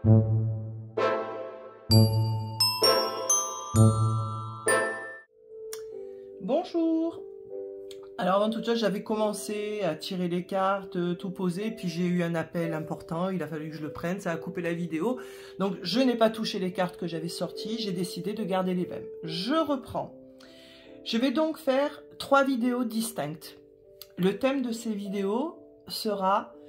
Bonjour. Alors avant toute chose, j'avais commencé à tirer les cartes, tout poser, puis j'ai eu un appel important, il a fallu que je le prenne, ça a coupé la vidéo. Donc je n'ai pas touché les cartes que j'avais sorties, j'ai décidé de garder les mêmes. Je reprends. Je vais donc faire 3 vidéos distinctes. Le thème de ces vidéos sera «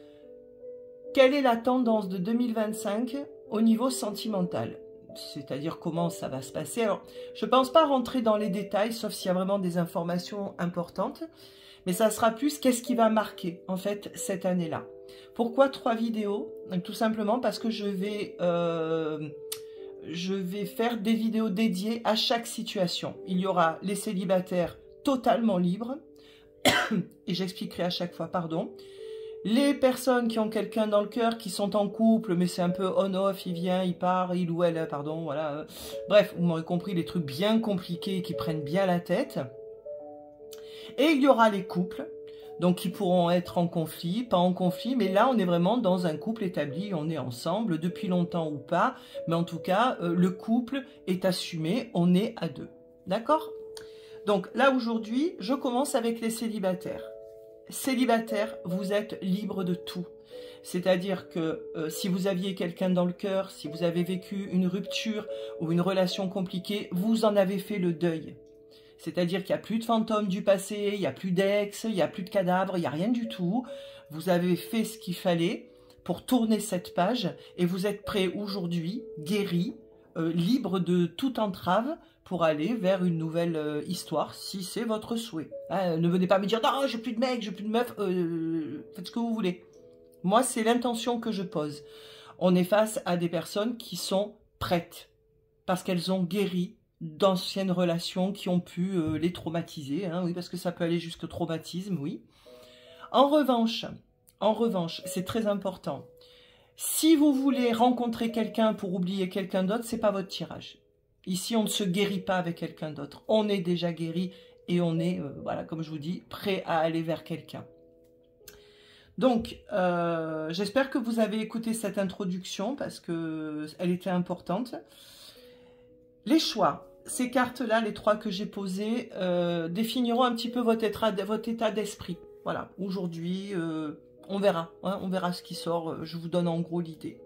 Quelle est la tendance de 2025 au niveau sentimental ?» C'est-à-dire comment ça va se passer. Alors, je ne pense pas rentrer dans les détails, sauf s'il y a vraiment des informations importantes. Mais ça sera plus qu'est-ce qui va marquer, en fait, cette année-là. Pourquoi 3 vidéos? Tout simplement parce que je vais faire des vidéos dédiées à chaque situation. Il y aura les célibataires totalement libres. Et j'expliquerai à chaque fois, pardon. Les personnes qui ont quelqu'un dans le cœur, qui sont en couple, mais c'est un peu on-off, il vient, il part, il ou elle, pardon, voilà. Bref, vous m'aurez compris, les trucs bien compliqués qui prennent bien la tête. Et il y aura les couples, donc qui pourront être en conflit, pas en conflit, mais là on est vraiment dans un couple établi, on est ensemble depuis longtemps ou pas, mais en tout cas, le couple est assumé, on est à 2. D'accord? Donc là aujourd'hui, je commence avec les célibataires. Célibataire, vous êtes libre de tout. C'est-à-dire que si vous aviez quelqu'un dans le cœur, si vous avez vécu une rupture ou une relation compliquée, vous en avez fait le deuil. C'est-à-dire qu'il n'y a plus de fantômes du passé, il n'y a plus d'ex, il n'y a plus de cadavres, il n'y a rien du tout. Vous avez fait ce qu'il fallait pour tourner cette page et vous êtes prêt aujourd'hui, guéri, libre de toute entrave, pour aller vers une nouvelle histoire, si c'est votre souhait. Hein, ne venez pas me dire « Non, j'ai plus de mec, j'ai plus de meuf, faites ce que vous voulez. » Moi, c'est l'intention que je pose. On est face à des personnes qui sont prêtes, parce qu'elles ont guéri d'anciennes relations qui ont pu les traumatiser. Hein, oui, parce que ça peut aller jusqu'au traumatisme, oui. En revanche, c'est très important. Si vous voulez rencontrer quelqu'un pour oublier quelqu'un d'autre, c'est pas votre tirage. Ici, on ne se guérit pas avec quelqu'un d'autre. On est déjà guéri et on est, voilà, comme je vous dis, prêt à aller vers quelqu'un. Donc, j'espère que vous avez écouté cette introduction parce qu'elle était importante. Les choix, ces cartes-là, les 3 que j'ai posées, définiront un petit peu votre état d'esprit. Voilà, aujourd'hui, on verra. Hein, on verra ce qui sort. Je vous donne en gros l'idée.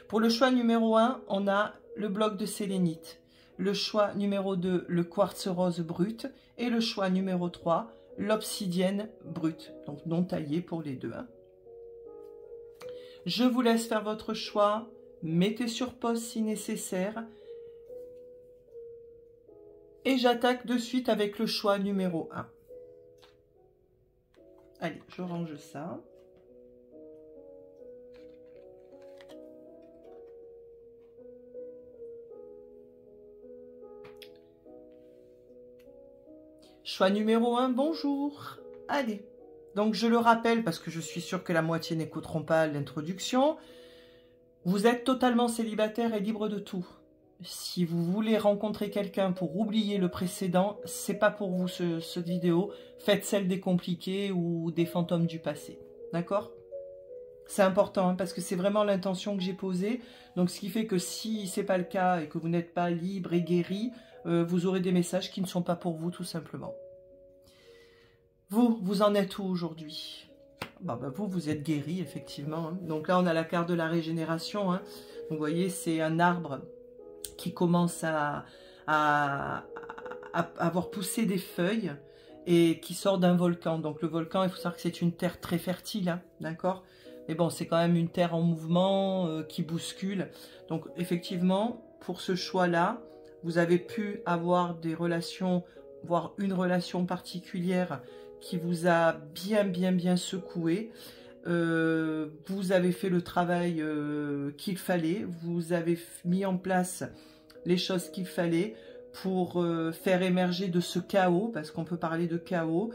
Pour le choix numéro 1, on a le bloc de sélénite. Le choix numéro 2, le quartz rose brut. Et le choix numéro 3, l'obsidienne brute. Donc non taillé pour les deux. Hein. Je vous laisse faire votre choix. Mettez sur pause si nécessaire. Et j'attaque de suite avec le choix numéro 1. Allez, je range ça. Choix numéro 1, bonjour. Allez, donc je le rappelle parce que je suis sûre que la moitié n'écouteront pas l'introduction. Vous êtes totalement célibataire et libre de tout. Si vous voulez rencontrer quelqu'un pour oublier le précédent, c'est pas pour vous cette vidéo. Faites celle des compliqués ou des fantômes du passé. D'accord? C'est important hein, parce que c'est vraiment l'intention que j'ai posée. Donc ce qui fait que si c'est pas le cas et que vous n'êtes pas libre et guéri, vous aurez des messages qui ne sont pas pour vous tout simplement. Vous en êtes où aujourd'hui? Vous êtes guéri effectivement. Hein. Donc là on a la carte de la régénération. Hein. Donc vous voyez c'est un arbre qui commence à avoir poussé des feuilles et qui sort d'un volcan. Donc le volcan, il faut savoir que c'est une terre très fertile, hein, d'accord? Mais bon, c'est quand même une terre en mouvement qui bouscule. Donc effectivement, pour ce choix-là, vous avez pu avoir des relations, voire une relation particulière qui vous a bien secoué. Vous avez fait le travail qu'il fallait, vous avez mis en place les choses qu'il fallait pour faire émerger de ce chaos, parce qu'on peut parler de chaos,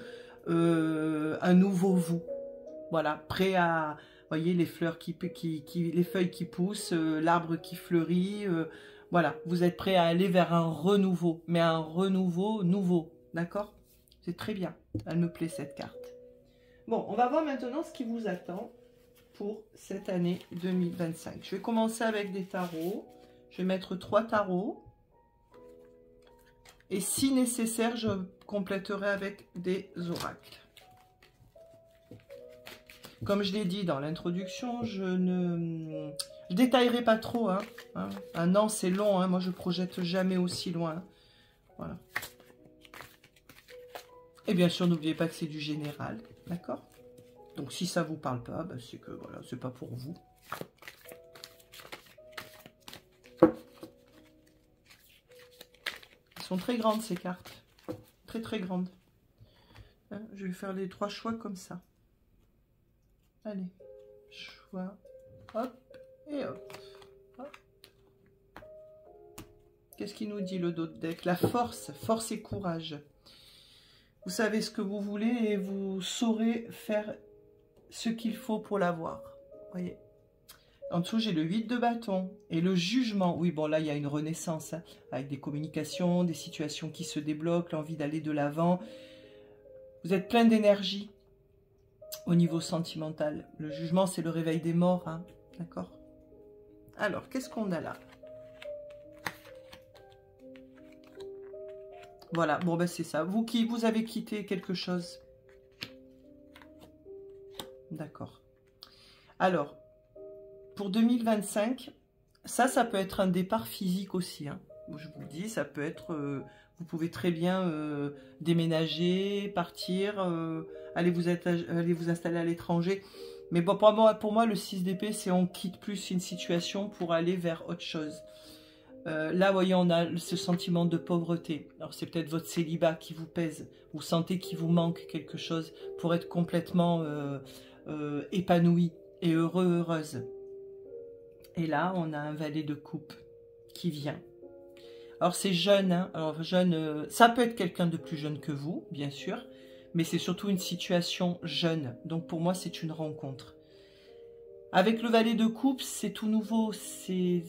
un nouveau vous. Voilà, prêt à, voyez, les fleurs les feuilles qui poussent, l'arbre qui fleurit, voilà, vous êtes prêt à aller vers un renouveau, mais un renouveau nouveau, d'accord? C'est très bien, elle me plaît cette carte. Bon, on va voir maintenant ce qui vous attend pour cette année 2025. Je vais commencer avec des tarots. Je vais mettre 3 tarots. Et si nécessaire, je compléterai avec des oracles. Comme je l'ai dit dans l'introduction, je ne détaillerai pas trop. Un an, c'est long. Moi, je projette jamais aussi loin. Voilà. Et bien sûr, n'oubliez pas que c'est du général. D'accord? Donc, si ça ne vous parle pas, ben, c'est que voilà, c'est pas pour vous. Elles sont très grandes, ces cartes. Très, très grandes. Je vais faire les 3 choix comme ça. Allez. Choix. Hop. Et hop. Hop. Qu'est-ce qu'il nous dit le dos de deck? La force. Force et courage. Vous savez ce que vous voulez et vous saurez faire ce qu'il faut pour l'avoir. Voyez. En dessous, j'ai le 8 de bâton et le jugement. Oui, bon, là, il y a une renaissance, avec des communications, des situations qui se débloquent, l'envie d'aller de l'avant. Vous êtes plein d'énergie au niveau sentimental. Le jugement, c'est le réveil des morts, d'accord? Alors, qu'est-ce qu'on a là? Voilà, bon, ben c'est ça. Vous avez quitté quelque chose? D'accord. Alors, pour 2025, ça peut être un départ physique aussi. Je vous le dis, ça peut être... vous pouvez très bien déménager, partir, aller vous installer à l'étranger. Mais bon, pour moi, le 6 d'épée, c'est on quitte plus une situation pour aller vers autre chose. Là, vous voyez, on a ce sentiment de pauvreté. Alors, c'est peut-être votre célibat qui vous pèse. Vous sentez qu'il vous manque quelque chose pour être complètement épanoui et heureuse. Et là, on a un valet de coupe qui vient. Alors, c'est jeune. Alors, jeune, ça peut être quelqu'un de plus jeune que vous, bien sûr. Mais c'est surtout une situation jeune. Donc, pour moi, c'est une rencontre. Avec le valet de coupe, c'est tout nouveau. C'est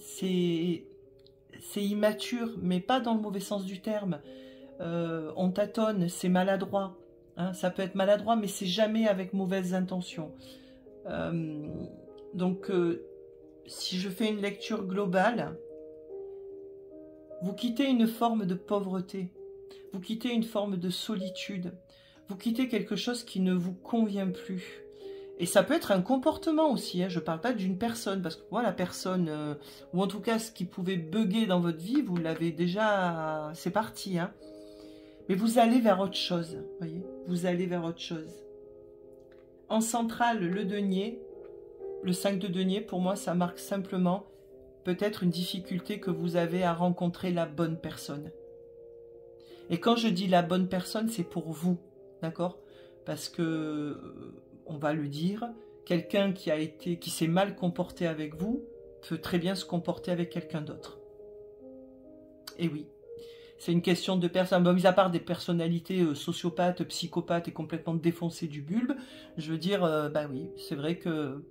immature, mais pas dans le mauvais sens du terme. On tâtonne, c'est maladroit. Ça peut être maladroit, mais c'est jamais avec mauvaises intentions. Donc, si je fais une lecture globale, vous quittez une forme de pauvreté, vous quittez une forme de solitude, vous quittez quelque chose qui ne vous convient plus. Et ça peut être un comportement aussi, je ne parle pas d'une personne, parce que moi, la personne, ou en tout cas ce qui pouvait bugger dans votre vie, vous l'avez déjà, c'est parti. Mais vous allez vers autre chose, voyez, vous allez vers autre chose. En centrale, le denier, le 5 de denier, pour moi, ça marque simplement peut-être une difficulté que vous avez à rencontrer la bonne personne. Et quand je dis la bonne personne, c'est pour vous, d'accord? Parce que... on va le dire, quelqu'un qui s'est mal comporté avec vous peut très bien se comporter avec quelqu'un d'autre. Et oui, c'est une question de personne. Bon, mis à part des personnalités sociopathes, psychopathes et complètement défoncées du bulbe, je veux dire, bah oui, c'est vrai que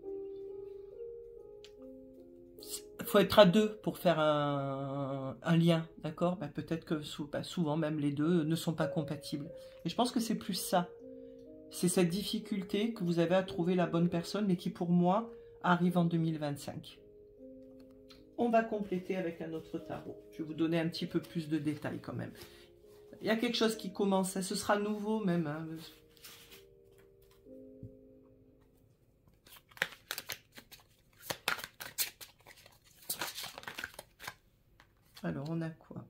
faut être à deux pour faire un lien, d'accord? Bah, peut-être que souvent même les deux ne sont pas compatibles. Et je pense que c'est plus ça. C'est cette difficulté que vous avez à trouver la bonne personne, mais qui pour moi arrive en 2025. On va compléter avec un autre tarot. Je vais vous donner un petit peu plus de détails quand même. Il y a quelque chose qui commence, ce sera nouveau même. Alors on a quoi?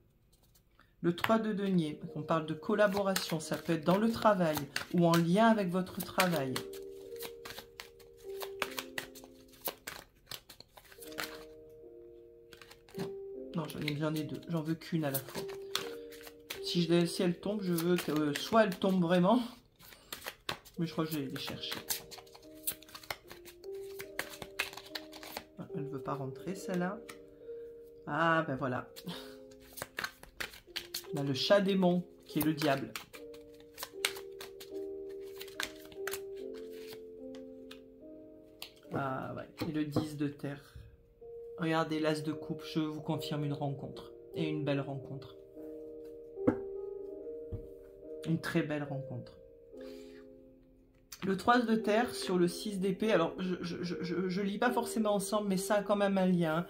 Le 3 de denier, on parle de collaboration, ça peut être dans le travail ou en lien avec votre travail. Non, j'en ai deux, j'en veux qu'une à la fois. Si elle tombe, je veux que soit elle tombe vraiment, mais je crois que je vais les chercher. Elle ne veut pas rentrer celle-là. Ah ben voilà. On a le chat démon qui est le diable. Ah ouais, et le 10 de terre. Regardez l'as de coupe, je vous confirme une rencontre. Et une belle rencontre. Une très belle rencontre. Le 3 de terre sur le 6 d'épée. Alors, je lis pas forcément ensemble, mais ça a quand même un lien.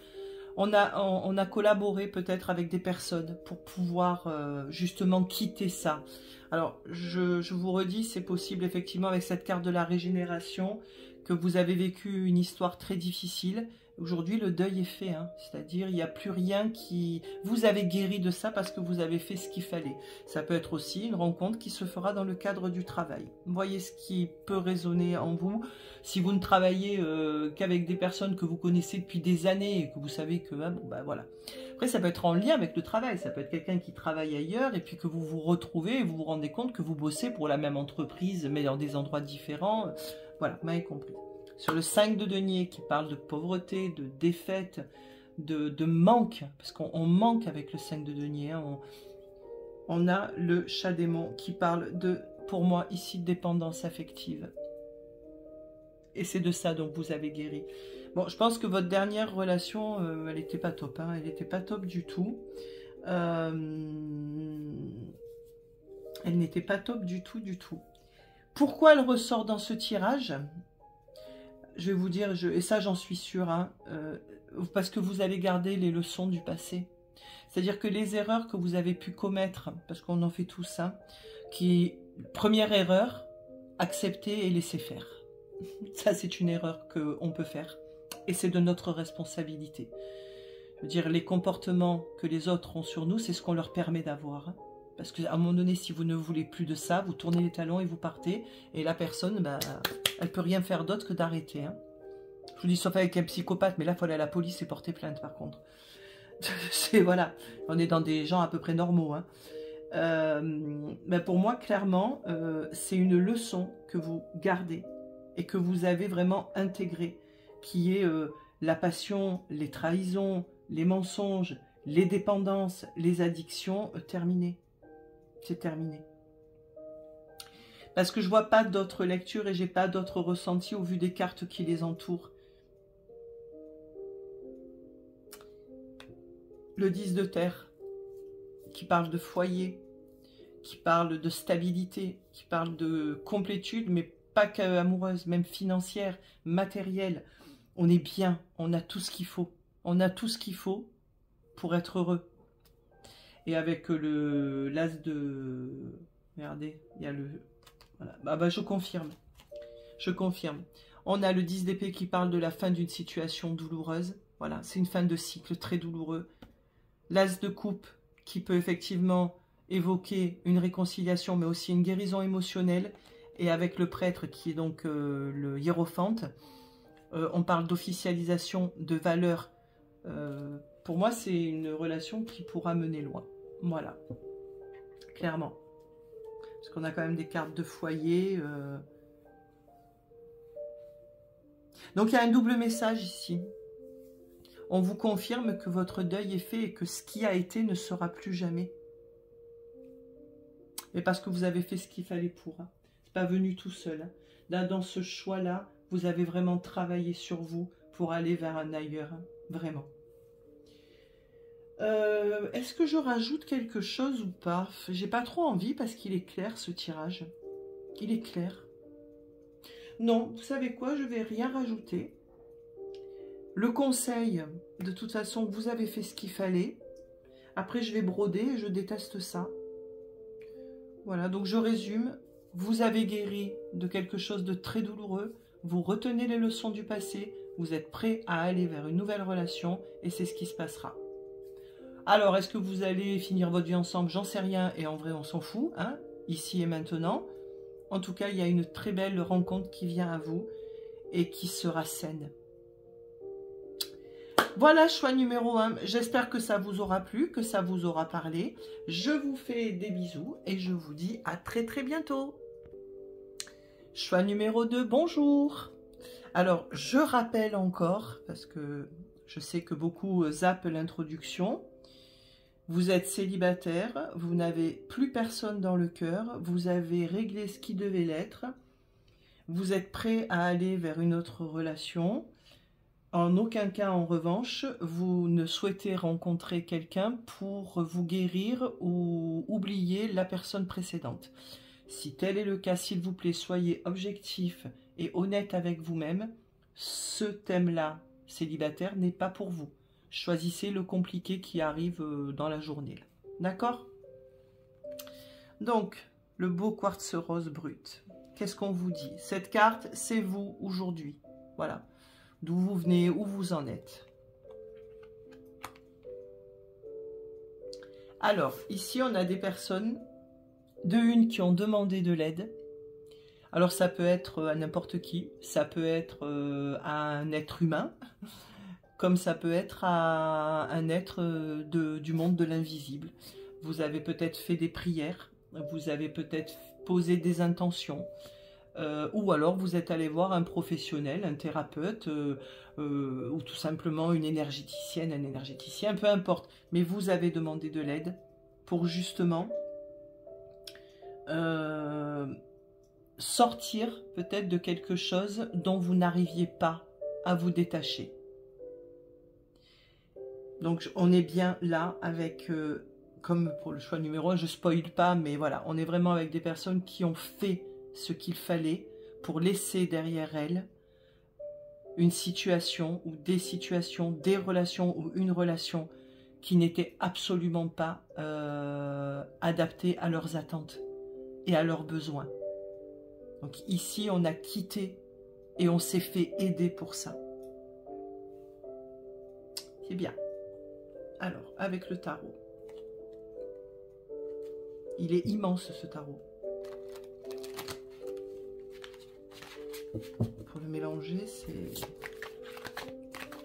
On a collaboré peut-être avec des personnes pour pouvoir justement quitter ça. Alors, je vous redis, c'est possible effectivement avec cette carte de la régénération que vous avez vécu une histoire très difficile. Aujourd'hui, le deuil est fait, hein. C'est-à-dire il n'y a plus rien qui... Vous avez guéri de ça parce que vous avez fait ce qu'il fallait. Ça peut être aussi une rencontre qui se fera dans le cadre du travail. Voyez ce qui peut résonner en vous. Si vous ne travaillez qu'avec des personnes que vous connaissez depuis des années et que vous savez que... Ah, bon, bah, voilà. Après, ça peut être en lien avec le travail. Ça peut être quelqu'un qui travaille ailleurs et puis que vous vous retrouvez et vous vous rendez compte que vous bossez pour la même entreprise mais dans des endroits différents. Voilà, vous m'avez compris. Sur le 5 de denier qui parle de pauvreté, de défaite, de manque, parce qu'on manque avec le 5 de denier, hein, on a le chat démon qui parle de, pour moi, ici, dépendance affective. Et c'est de ça dont vous avez guéri. Bon, je pense que votre dernière relation, elle n'était pas top, hein, elle n'était pas top du tout. Elle n'était pas top du tout, du tout. Pourquoi elle ressort dans ce tirage ? Je vais vous dire, et ça j'en suis sûre, hein, parce que vous allez garder les leçons du passé. C'est-à-dire que les erreurs que vous avez pu commettre, parce qu'on en fait tous, hein, première erreur, accepter et laisser faire. Ça c'est une erreur qu'on peut faire. Et c'est de notre responsabilité. Je veux dire, les comportements que les autres ont sur nous, c'est ce qu'on leur permet d'avoir. Hein. Parce qu'à un moment donné, si vous ne voulez plus de ça, vous tournez les talons et vous partez. Et la personne, bah, elle ne peut rien faire d'autre que d'arrêter. Hein. Je vous dis, sauf avec un psychopathe, mais là, il faut aller à la police et porter plainte, par contre. Voilà, on est dans des gens à peu près normaux. Hein. Ben pour moi, clairement, c'est une leçon que vous gardez et que vous avez vraiment intégrée, qui est la passion, les trahisons, les mensonges, les dépendances, les addictions, terminées. C'est terminé. Parce que je vois pas d'autres lectures et j'ai pas d'autres ressentis au vu des cartes qui les entourent. Le 10 de terre, qui parle de foyer, qui parle de stabilité, qui parle de complétude, mais pas qu'amoureuse, même financière, matérielle. On est bien, on a tout ce qu'il faut. On a tout ce qu'il faut pour être heureux. Et avec l'as de... Regardez, il y a le... Voilà. Bah, je confirme. Je confirme. On a le 10 d'épée qui parle de la fin d'une situation douloureuse. Voilà, c'est une fin de cycle très douloureux. L'as de coupe qui peut effectivement évoquer une réconciliation, mais aussi une guérison émotionnelle. Et avec le prêtre qui est donc le hiérophante, on parle d'officialisation de valeurs. Pour moi, c'est une relation qui pourra mener loin. Voilà, clairement. Parce qu'on a quand même des cartes de foyer. Donc, il y a un double message ici. On vous confirme que votre deuil est fait et que ce qui a été ne sera plus jamais. Mais parce que vous avez fait ce qu'il fallait pour. Hein. C'est pas venu tout seul. Hein. Là, dans ce choix-là, vous avez vraiment travaillé sur vous pour aller vers un ailleurs. Hein. Vraiment. Est-ce que je rajoute quelque chose ou pas? J'ai pas trop envie parce qu'il est clair ce tirage. Il est clair. Non, vous savez quoi? Je vais rien rajouter. Le conseil, de toute façon, vous avez fait ce qu'il fallait. Après, je vais broder et je déteste ça. Voilà, donc je résume. Vous avez guéri de quelque chose de très douloureux. Vous retenez les leçons du passé. Vous êtes prêt à aller vers une nouvelle relation et c'est ce qui se passera. Alors, est-ce que vous allez finir votre vie ensemble? J'en sais rien et en vrai, on s'en fout, hein, ici et maintenant. En tout cas, il y a une très belle rencontre qui vient à vous et qui sera saine. Voilà, choix numéro 1. J'espère que ça vous aura plu, que ça vous aura parlé. Je vous fais des bisous et je vous dis à très très bientôt. Choix numéro 2, bonjour. Alors, je rappelle encore, parce que je sais que beaucoup zappent l'introduction. Vous êtes célibataire, vous n'avez plus personne dans le cœur, vous avez réglé ce qui devait l'être, vous êtes prêt à aller vers une autre relation. En aucun cas, en revanche, vous ne souhaitez rencontrer quelqu'un pour vous guérir ou oublier la personne précédente. Si tel est le cas, s'il vous plaît, soyez objectif et honnête avec vous-même. Ce thème-là, célibataire, n'est pas pour vous. Choisissez le compliqué qui arrive dans la journée. D'accord? Donc, le beau quartz rose brut. Qu'est-ce qu'on vous dit? Cette carte, c'est vous aujourd'hui. Voilà. D'où vous venez, où vous en êtes. Alors, ici, on a des personnes, qui ont demandé de l'aide. Alors, ça peut être à n'importe qui. Ça peut être à un être humain, comme ça peut être à un être du monde de l'invisible. Vous avez peut-être fait des prières, vous avez peut-être posé des intentions, ou alors vous êtes allé voir un professionnel, un thérapeute, ou tout simplement une énergéticienne, un énergéticien, peu importe. Mais vous avez demandé de l'aide pour justement sortir peut-être de quelque chose dont vous n'arriviez pas à vous détacher. Donc on est bien là avec, comme pour le choix numéro 1, je ne spoil pas, mais voilà, on est vraiment avec des personnes qui ont fait ce qu'il fallait pour laisser derrière elles une situation ou des situations, des relations ou une relation qui n'était absolument pas adaptée à leurs attentes et à leurs besoins. Donc ici, on a quitté et on s'est fait aider pour ça. C'est bien. Alors, avec le tarot. Il est immense, ce tarot. Pour le mélanger, c'est...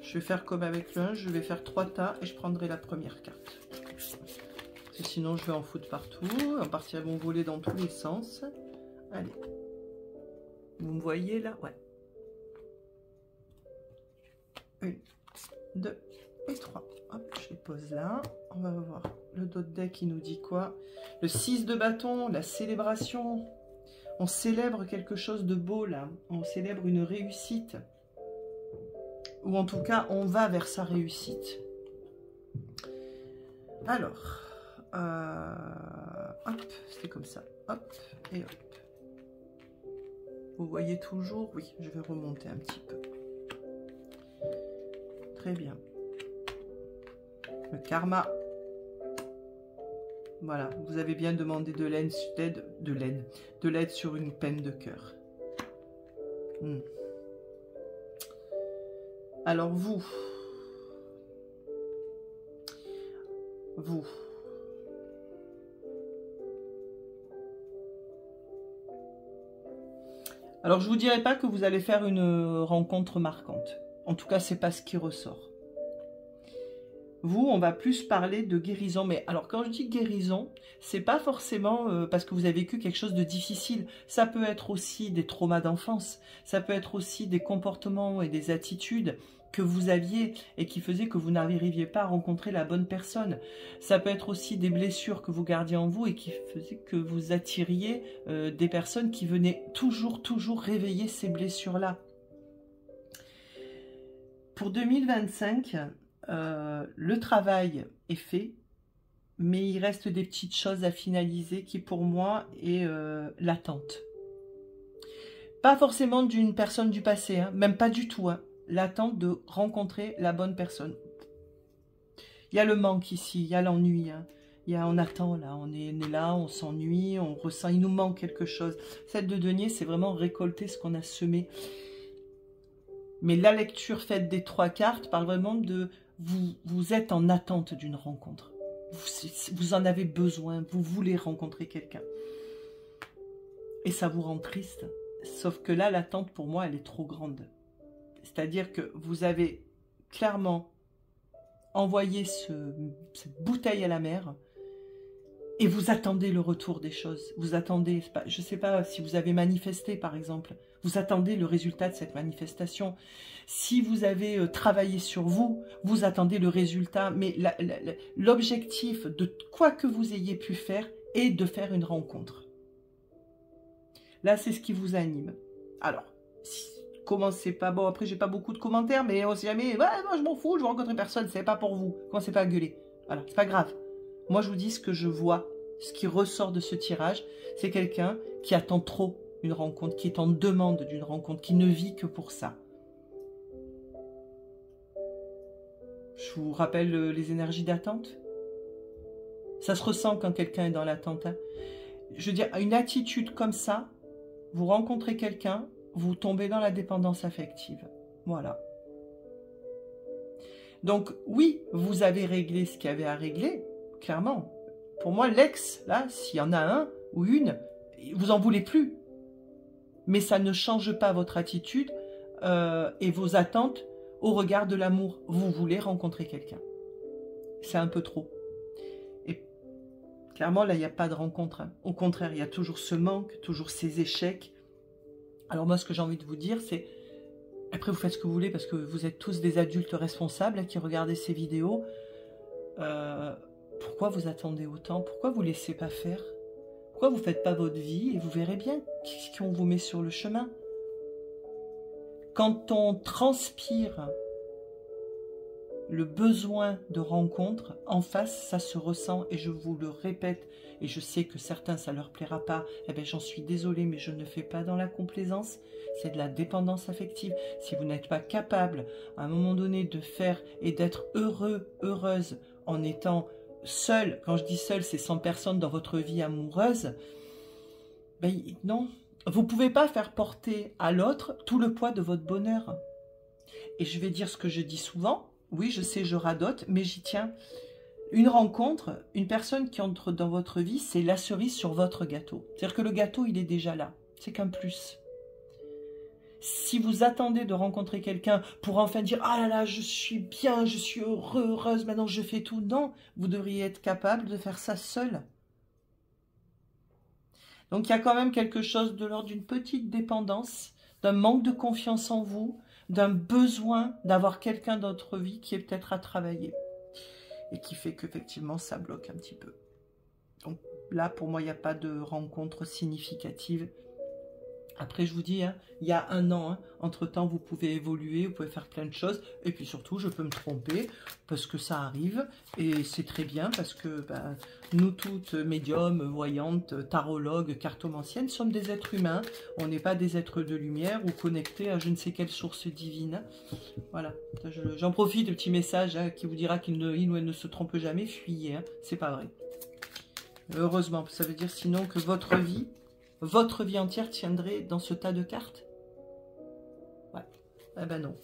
Je vais faire comme avec le 1, je vais faire 3 tas et je prendrai la première carte. Parce que sinon, je vais en foutre partout. En partie, elles vont voler dans tous les sens. Allez. Vous me voyez là? Ouais. 1, 2 et 3. Hop, je les pose là. On va voir le dos de deck qui nous dit quoi? Le 6 de bâton, la célébration. On célèbre quelque chose de beau là. On célèbre une réussite. Ou en tout cas, on va vers sa réussite. Alors, hop, c'était comme ça. Hop, et hop. Vous voyez toujours? Oui, je vais remonter un petit peu. Très bien. Le karma. Voilà, vous avez bien demandé de l'aide sur une peine de cœur. Alors vous. Alors je vous dirais pas que vous allez faire une rencontre marquante. En tout cas, c'est pas ce qui ressort. Vous, on va plus parler de guérison. Mais alors, quand je dis guérison, c'est pas forcément parce que vous avez vécu quelque chose de difficile. Ça peut être aussi des traumas d'enfance. Ça peut être aussi des comportements et des attitudes que vous aviez et qui faisaient que vous n'arriviez pas à rencontrer la bonne personne. Ça peut être aussi des blessures que vous gardiez en vous et qui faisaient que vous attiriez des personnes qui venaient toujours réveiller ces blessures-là. Pour 2025... le travail est fait, mais il reste des petites choses à finaliser qui pour moi est l'attente. Pas forcément d'une personne du passé, hein, même pas du tout. Hein, l'attente de rencontrer la bonne personne. Il y a le manque ici, il y a l'ennui. Hein, on attend là, on est là, on s'ennuie, on ressent, il nous manque quelque chose. Celle de denier, c'est vraiment récolter ce qu'on a semé. Mais la lecture faite des 3 cartes parle vraiment de... Vous êtes en attente d'une rencontre. Vous en avez besoin. Vous voulez rencontrer quelqu'un. Et ça vous rend triste. Sauf que là, l'attente, pour moi, elle est trop grande. C'est-à-dire que vous avez clairement envoyé cette bouteille à la mer et vous attendez le retour des choses. Vous attendez, je ne sais pas si vous avez manifesté, par exemple. Vous attendez le résultat de cette manifestation. Si vous avez travaillé sur vous, vous attendez le résultat. Mais l'objectif de quoi que vous ayez pu faire est de faire une rencontre. Là, c'est ce qui vous anime. Alors, commencez pas... Bon, après, j'ai pas beaucoup de commentaires, mais on sait jamais... Ouais, moi, je m'en fous, je vais rencontrer personne, c'est pas pour vous. Commencez pas à gueuler. Voilà, c'est pas grave. Moi, je vous dis ce que je vois ce qui ressort de ce tirage, c'est quelqu'un qui attend trop une rencontre, qui est en demande d'une rencontre, qui ne vit que pour ça. Je vous rappelle les énergies d'attente. Ça se ressent quand quelqu'un est dans l'attente. Hein. Je veux dire, une attitude comme ça, vous rencontrez quelqu'un, vous tombez dans la dépendance affective. Voilà. Donc, oui, vous avez réglé ce qu'il y avait à régler, clairement. Pour moi, l'ex, là, s'il y en a un ou une, vous en voulez plus. Mais ça ne change pas votre attitude et vos attentes au regard de l'amour. Vous voulez rencontrer quelqu'un. C'est un peu trop. Et clairement, là, il n'y a pas de rencontre. Hein. Au contraire, il y a toujours ce manque, toujours ces échecs. Alors moi, ce que j'ai envie de vous dire, c'est... Après, vous faites ce que vous voulez parce que vous êtes tous des adultes responsables hein, qui regardez ces vidéos. Pourquoi vous attendez autant? Pourquoi vous ne laissez pas faire? Pourquoi vous ne faites pas votre vie et vous verrez bien qui on vous met sur le chemin? Quand on transpire le besoin de rencontre, en face, ça se ressent et je vous le répète, et je sais que certains, ça ne leur plaira pas, eh bien j'en suis désolée, mais je ne fais pas dans la complaisance, c'est de la dépendance affective. Si vous n'êtes pas capable, à un moment donné, de faire et d'être heureux, heureuse, en étant seul, quand je dis seul, c'est sans personne dans votre vie amoureuse, ben non, vous ne pouvez pas faire porter à l'autre tout le poids de votre bonheur. Et je vais dire ce que je dis souvent, oui, je sais, je radote, mais j'y tiens. Une rencontre, une personne qui entre dans votre vie, c'est la cerise sur votre gâteau. C'est-à-dire que le gâteau, il est déjà là. C'est qu'un plus. Si vous attendez de rencontrer quelqu'un pour enfin dire « Ah là là, je suis bien, je suis heureux, heureuse, maintenant je fais tout », non, vous devriez être capable de faire ça seul. Donc il y a quand même quelque chose de l'ordre d'une petite dépendance, d'un manque de confiance en vous, d'un besoin d'avoir quelqu'un dans votre vie qui est peut-être à travailler et qui fait qu'effectivement ça bloque un petit peu. Donc là pour moi il n'y a pas de rencontre significative. Après je vous dis, hein, il y a un an, hein, entre temps vous pouvez évoluer, vous pouvez faire plein de choses et puis surtout je peux me tromper parce que ça arrive et c'est très bien parce que ben, nous toutes médiums, voyantes, tarologues, cartomanciennes sommes des êtres humains, on n'est pas des êtres de lumière ou connectés à je ne sais quelle source divine. Voilà, j'en profite, le petit message hein, qui vous dira qu'il ou elle ne se trompe jamais, fuyez, hein, c'est pas vrai. Heureusement, ça veut dire sinon que votre vie entière tiendrait dans ce tas de cartes? Ouais. Eh ben non.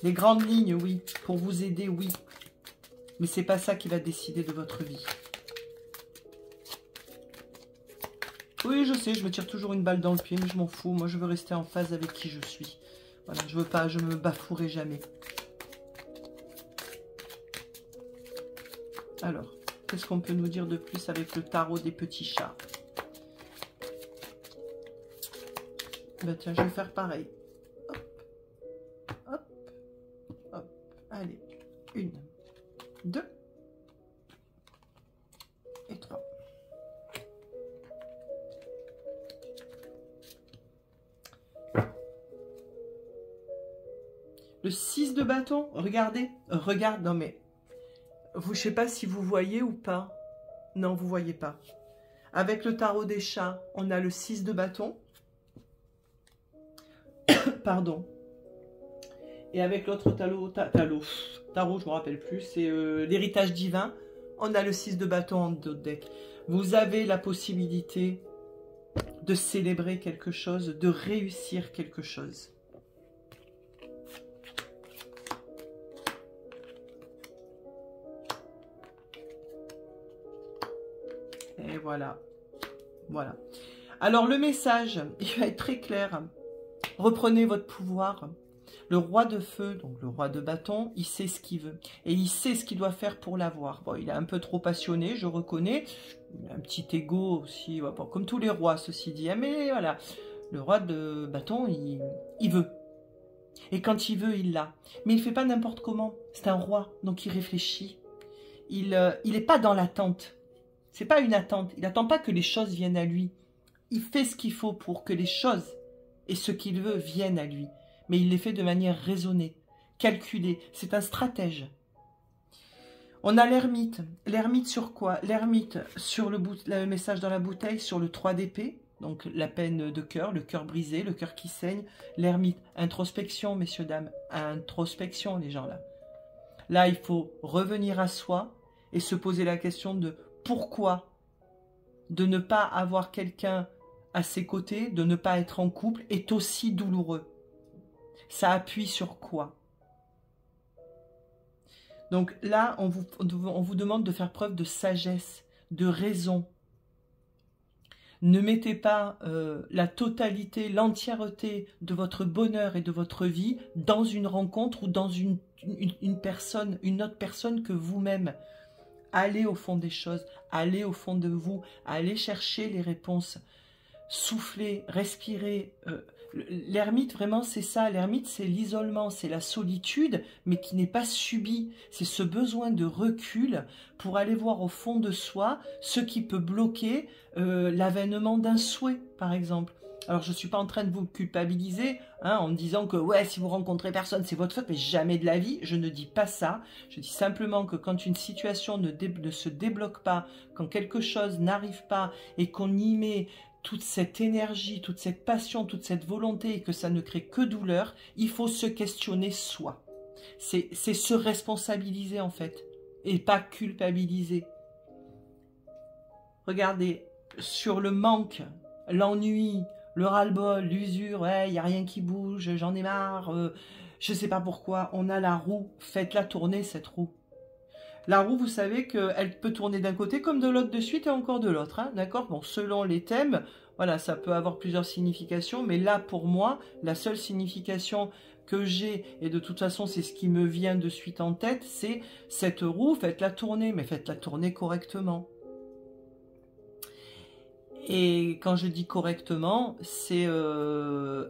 Les grandes lignes, oui. Pour vous aider, oui. Mais c'est pas ça qui va décider de votre vie. Oui, je sais, je me tire toujours une balle dans le pied, mais je m'en fous. Moi, je veux rester en phase avec qui je suis. Voilà, je veux pas, je me bafouerai jamais. Alors, qu'est-ce qu'on peut nous dire de plus avec le tarot des petits chats? Ben tiens, je vais faire pareil. Hop, hop, hop. Allez, 1, 2 et 3. Le 6 de bâton, regardez, regarde, non mais, je ne sais pas si vous voyez ou pas. Non, vous ne voyez pas. Avec le tarot des chats, on a le 6 de bâton. Pardon. Et avec l'autre tarot, je me rappelle plus, c'est l'héritage divin. On a le 6 de bâton en dos de deck. Vous avez la possibilité de célébrer quelque chose, de réussir quelque chose. Et voilà. Voilà. Alors le message, il va être très clair. Reprenez votre pouvoir. Le roi de feu, donc le roi de bâton, il sait ce qu'il veut. Et il sait ce qu'il doit faire pour l'avoir. Bon, il est un peu trop passionné, je reconnais. Il a un petit ego aussi, bon, comme tous les rois, ceci dit. Mais voilà, le roi de bâton, il veut. Et quand il veut, il l'a. Mais il ne fait pas n'importe comment. C'est un roi, donc il réfléchit. Il n'est pas dans l'attente. C'est pas une attente. Il n'attend pas que les choses viennent à lui. Il fait ce qu'il faut pour que les choses et ce qu'il veut viennent à lui. Mais il les fait de manière raisonnée, calculée. C'est un stratège. On a l'ermite. L'ermite sur quoi? L'ermite sur le message dans la bouteille, sur le 3 d'épée. Donc la peine de cœur, le cœur brisé, le cœur qui saigne. L'ermite, introspection, messieurs, dames. Introspection, les gens là. Là, il faut revenir à soi et se poser la question de pourquoi de ne pas avoir quelqu'un à ses côtés, de ne pas être en couple, est aussi douloureux. Ça appuie sur quoi? Donc là, on vous demande de faire preuve de sagesse, de raison. Ne mettez pas la totalité, l'entièreté de votre bonheur et de votre vie dans une rencontre ou dans une autre personne que vous-même. Allez au fond des choses, allez au fond de vous, allez chercher les réponses. Soufflez, respirez. L'ermite, vraiment, c'est ça. L'ermite, c'est l'isolement, c'est la solitude, mais qui n'est pas subie. C'est ce besoin de recul pour aller voir au fond de soi ce qui peut bloquer l'avènement d'un souhait, par exemple. Alors, je ne suis pas en train de vous culpabiliser en me disant que, ouais, si vous rencontrez personne, c'est votre faute, mais jamais de la vie. Je ne dis pas ça. Je dis simplement que quand une situation ne se débloque pas, quand quelque chose n'arrive pas et qu'on y met toute cette énergie, toute cette passion, toute cette volonté et que ça ne crée que douleur, il faut se questionner soi. C'est se responsabiliser en fait et pas culpabiliser. Regardez, sur le manque, l'ennui, le ras-le-bol, l'usure, ouais, il n'y a rien qui bouge, j'en ai marre, je ne sais pas pourquoi, on a la roue, faites-la tourner cette roue. La roue, vous savez qu'elle peut tourner d'un côté comme de l'autre de suite et encore de l'autre, hein, d'accord? Bon, selon les thèmes, voilà, ça peut avoir plusieurs significations, mais là, pour moi, la seule signification que j'ai, et de toute façon, c'est ce qui me vient de suite en tête, c'est cette roue, faites-la tourner, mais faites-la tourner correctement. Et quand je dis correctement, c'est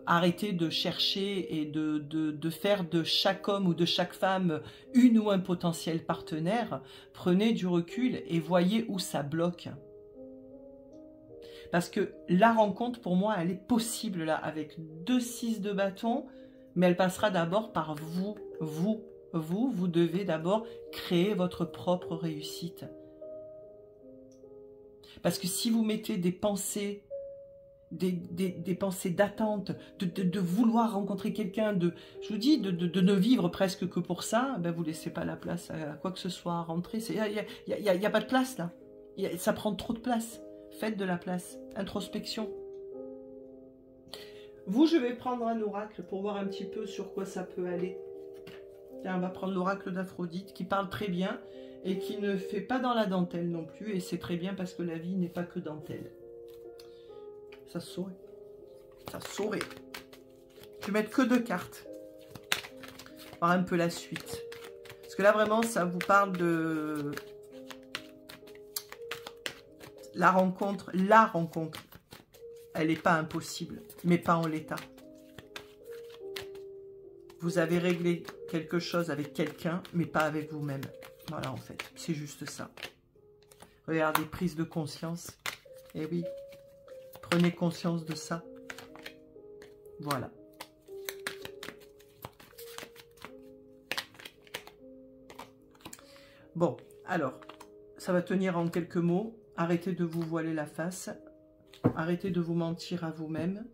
arrêter de chercher et de faire de chaque homme ou de chaque femme une ou un potentiel partenaire. Prenez du recul et voyez où ça bloque. Parce que la rencontre, pour moi, elle est possible là, avec 2 6 de bâton, mais elle passera d'abord par vous. Vous devez d'abord créer votre propre réussite. Parce que si vous mettez des pensées, des pensées d'attente, de vouloir rencontrer quelqu'un, je vous dis, de ne vivre presque que pour ça, ben vous ne laissez pas la place à quoi que ce soit à rentrer. Il n'y a pas de place là. Ça prend trop de place. Faites de la place. Introspection. Vous, je vais prendre un oracle pour voir un petit peu sur quoi ça peut aller. Tiens, on va prendre l'oracle d'Aphrodite qui parle très bien et qui ne fait pas dans la dentelle non plus. Et c'est très bien parce que la vie n'est pas que dentelle. Ça se saurait. Ça se saurait. Je vais mettre que 2 cartes. Voir un peu la suite. Parce que là, vraiment, ça vous parle de la rencontre. La rencontre. Elle n'est pas impossible, mais pas en l'état. Vous avez réglé quelque chose avec quelqu'un, mais pas avec vous-même. Voilà, en fait, c'est juste ça. Regardez, prise de conscience. Eh oui, prenez conscience de ça. Voilà. Bon, alors, ça va tenir en quelques mots. Arrêtez de vous voiler la face. Arrêtez de vous mentir à vous-même.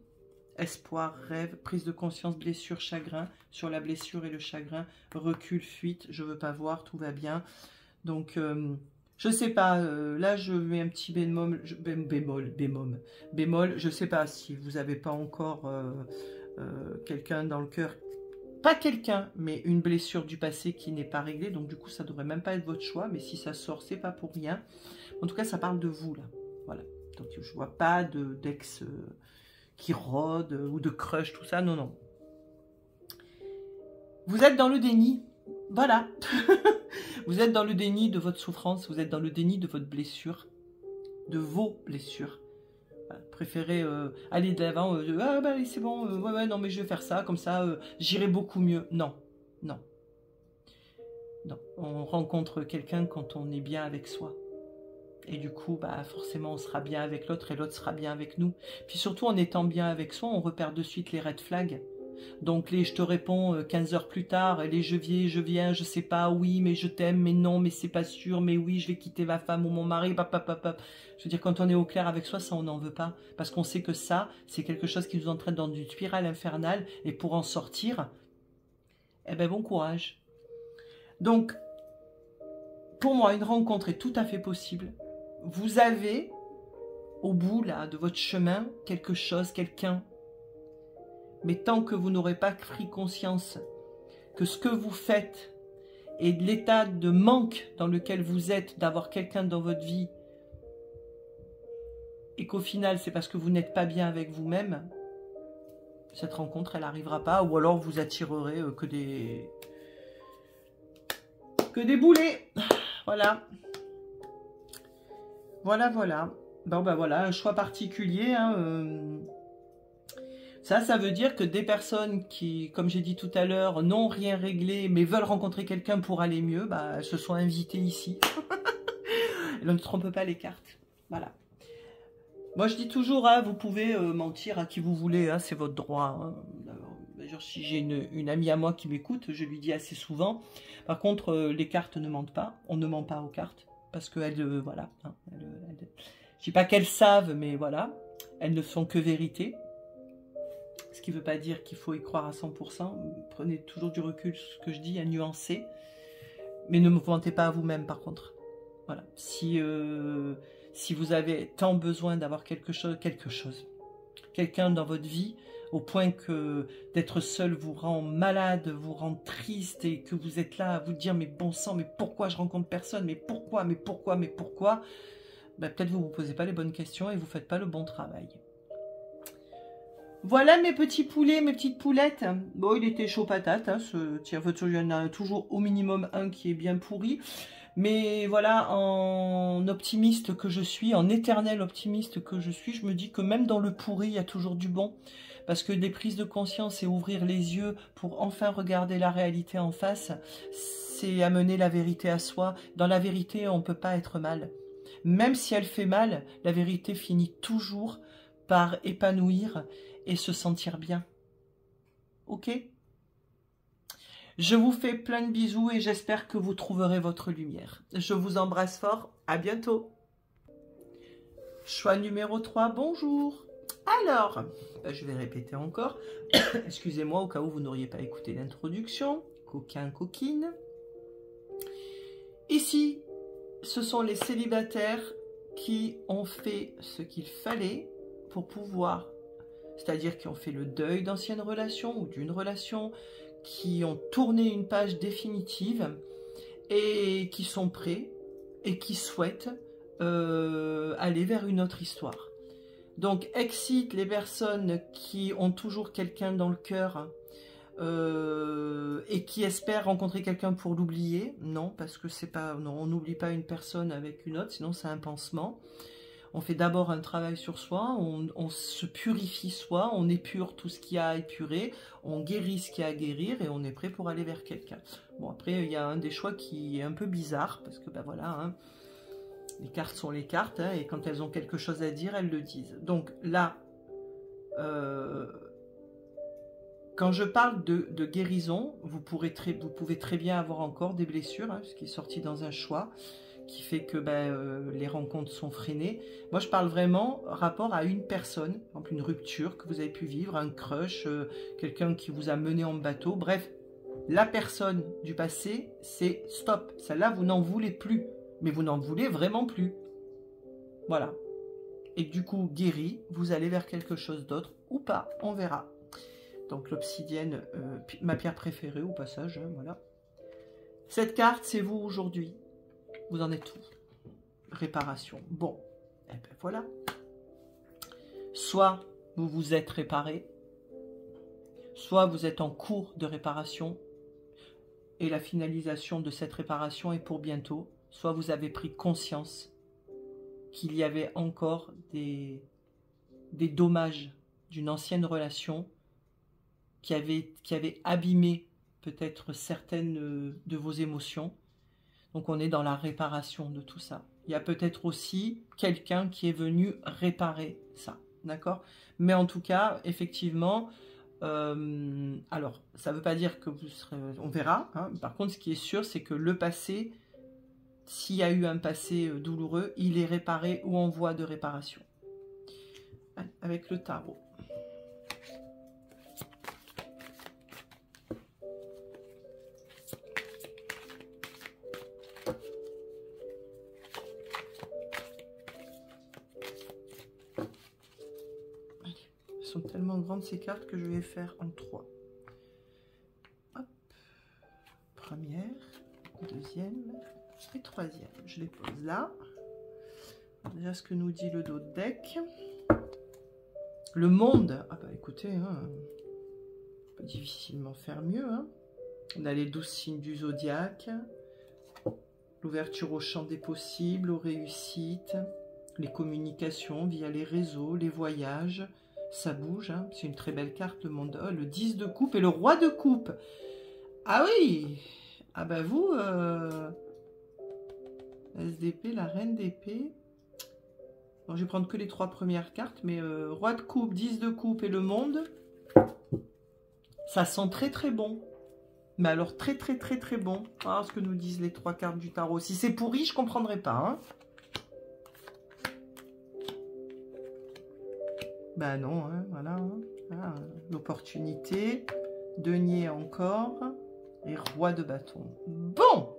Espoir, rêve, prise de conscience, blessure, chagrin. Sur la blessure et le chagrin, recul, fuite, je veux pas voir, tout va bien. Donc, je sais pas, là je mets un petit bémol, je sais pas si vous n'avez pas encore quelqu'un dans le cœur. Pas quelqu'un, mais une blessure du passé qui n'est pas réglée. Donc du coup, ça devrait même pas être votre choix. Mais si ça sort, c'est pas pour rien. En tout cas, ça parle de vous, là. Voilà. Donc je vois pas d'ex qui rôde ou de crush, tout ça. Non, non. Vous êtes dans le déni. Voilà. Vous êtes dans le déni de votre souffrance. Vous êtes dans le déni de votre blessure. De vos blessures. Voilà. Préférez aller de l'avant. Ah bah c'est bon. Ouais, non mais je vais faire ça. Comme ça, j'irai beaucoup mieux. Non. Non. Non. On rencontre quelqu'un quand on est bien avec soi. Et du coup, bah, forcément, on sera bien avec l'autre et l'autre sera bien avec nous. Puis surtout, en étant bien avec soi, on repère de suite les red flags. Donc les je te réponds 15 heures plus tard, les je viens, je sais pas, oui, mais je t'aime, mais non, mais c'est pas sûr, mais oui, je vais quitter ma femme ou mon mari, pap. Je veux dire, quand on est au clair avec soi, ça on n'en veut pas. Parce qu'on sait que ça, c'est quelque chose qui nous entraîne dans une spirale infernale, et pour en sortir, eh ben bon courage. Donc, pour moi, une rencontre est tout à fait possible. Vous avez, au bout là de votre chemin, quelque chose, quelqu'un. Mais tant que vous n'aurez pas pris conscience que ce que vous faites et de l'état de manque dans lequel vous êtes, d'avoir quelqu'un dans votre vie, et qu'au final c'est parce que vous n'êtes pas bien avec vous-même, cette rencontre elle n'arrivera pas, ou alors vous attirerez que des boulets. Voilà. Voilà. Bon ben voilà, un choix particulier, hein, Ça veut dire que des personnes qui, comme j'ai dit tout à l'heure, n'ont rien réglé, mais veulent rencontrer quelqu'un pour aller mieux, bah, elles se sont invitées ici. On ne trompe pas les cartes. Voilà. Moi, je dis toujours, hein, vous pouvez mentir à qui vous voulez, hein, c'est votre droit. Hein. D'ailleurs, si j'ai une amie à moi qui m'écoute, je lui dis assez souvent. Par contre, les cartes ne mentent pas. On ne ment pas aux cartes. Parce qu'elles, voilà. Hein, je dis pas qu'elles savent, mais voilà. Elles ne sont que vérité. Ce qui ne veut pas dire qu'il faut y croire à 100%. Prenez toujours du recul sur ce que je dis, à nuancer. Mais ne me mentez pas à vous-même, par contre. Voilà. Si vous avez tant besoin d'avoir quelque chose, quelqu'un dans votre vie, au point que d'être seul vous rend malade, vous rend triste, et que vous êtes là à vous dire, mais bon sang, mais pourquoi je rencontre personne, mais pourquoi, ben, peut-être vous ne vous posez pas les bonnes questions et vous ne faites pas le bon travail. Voilà mes petits poulets, mes petites poulettes. Bon, il était chaud patate, hein, il y en a toujours au minimum un qui est bien pourri. Mais voilà, en optimiste que je suis, en éternel optimiste que je suis, je me dis que même dans le pourri, il y a toujours du bon. Parce que des prises de conscience et ouvrir les yeux pour enfin regarder la réalité en face, c'est amener la vérité à soi. Dans la vérité, on ne peut pas être mal. Même si elle fait mal, la vérité finit toujours par épanouir et se sentir bien. Ok ? Je vous fais plein de bisous et j'espère que vous trouverez votre lumière. Je vous embrasse fort. À bientôt. Choix numéro 3, bonjour. Alors, je vais répéter encore. Excusez-moi au cas où vous n'auriez pas écouté l'introduction. Coquin, coquine. Ici, ce sont les célibataires qui ont fait ce qu'il fallait pour pouvoir, c'est-à-dire qui ont fait le deuil d'anciennes relations ou d'une relation, qui ont tourné une page définitive et qui sont prêts et qui souhaitent aller vers une autre histoire. Donc, excite les personnes qui ont toujours quelqu'un dans le cœur et qui espèrent rencontrer quelqu'un pour l'oublier. Non, parce que c'est pas, non, on n'oublie pas une personne avec une autre, sinon c'est un pansement. On fait d'abord un travail sur soi, on se purifie soi, on épure tout ce qu'il y a à épurer, on guérit ce qu'il y a à guérir et on est prêt pour aller vers quelqu'un. Bon, après, il y a un des choix qui est un peu bizarre, parce que ben voilà, hein, les cartes sont les cartes, hein, et quand elles ont quelque chose à dire, elles le disent. Donc là, quand je parle de guérison, vous pouvez très bien avoir encore des blessures, hein, ce qui est sorti dans un choix, qui fait que les rencontres sont freinées. Moi, je parle vraiment rapport à une personne, par exemple une rupture que vous avez pu vivre, un crush, quelqu'un qui vous a mené en bateau. Bref, la personne du passé, c'est stop. Celle-là, vous n'en voulez plus, mais vous n'en voulez vraiment plus. Voilà. Et du coup, guéri, vous allez vers quelque chose d'autre ou pas, on verra. Donc l'obsidienne, ma pierre préférée au passage, hein, voilà. Cette carte, c'est vous aujourd'hui. Vous en êtes où? Réparation. Bon, et ben voilà. Soit vous vous êtes réparé, soit vous êtes en cours de réparation et la finalisation de cette réparation est pour bientôt. Soit vous avez pris conscience qu'il y avait encore des dommages d'une ancienne relation qui avait abîmé peut-être certaines de vos émotions. Donc on est dans la réparation de tout ça. Il y a peut-être aussi quelqu'un qui est venu réparer ça, d'accord? Mais en tout cas, effectivement, Alors, ça ne veut pas dire que vous serez... On verra. Hein. Par contre, ce qui est sûr, c'est que le passé, s'il y a eu un passé douloureux, il est réparé ou en voie de réparation. Allez, avec le tarot. Sont tellement grandes ces cartes que je vais faire en 3. Hop. Première, deuxième et troisième. Je les pose là. Déjà ce que nous dit le dos de deck. Le monde. Ah bah écoutez, hein, on peut difficilement faire mieux. Hein. On a les 12 signes du zodiaque. L'ouverture au champ des possibles, aux réussites. Les communications via les réseaux, les voyages. Ça bouge, hein. C'est une très belle carte, le monde. Oh, le 10 de coupe et le roi de coupe. Ah oui. Ah bah vous, SDP, la reine d'épée. Bon, je vais prendre que les 3 premières cartes, mais roi de coupe, 10 de coupe et le monde. Ça sent très très bon. Mais alors très très très très bon. Ah, ce que nous disent les 3 cartes du tarot. Si c'est pourri, je ne comprendrai pas, hein. Bah non, hein, voilà. Hein. Ah, l'opportunité. Denier encore. Et roi de bâton. Bon!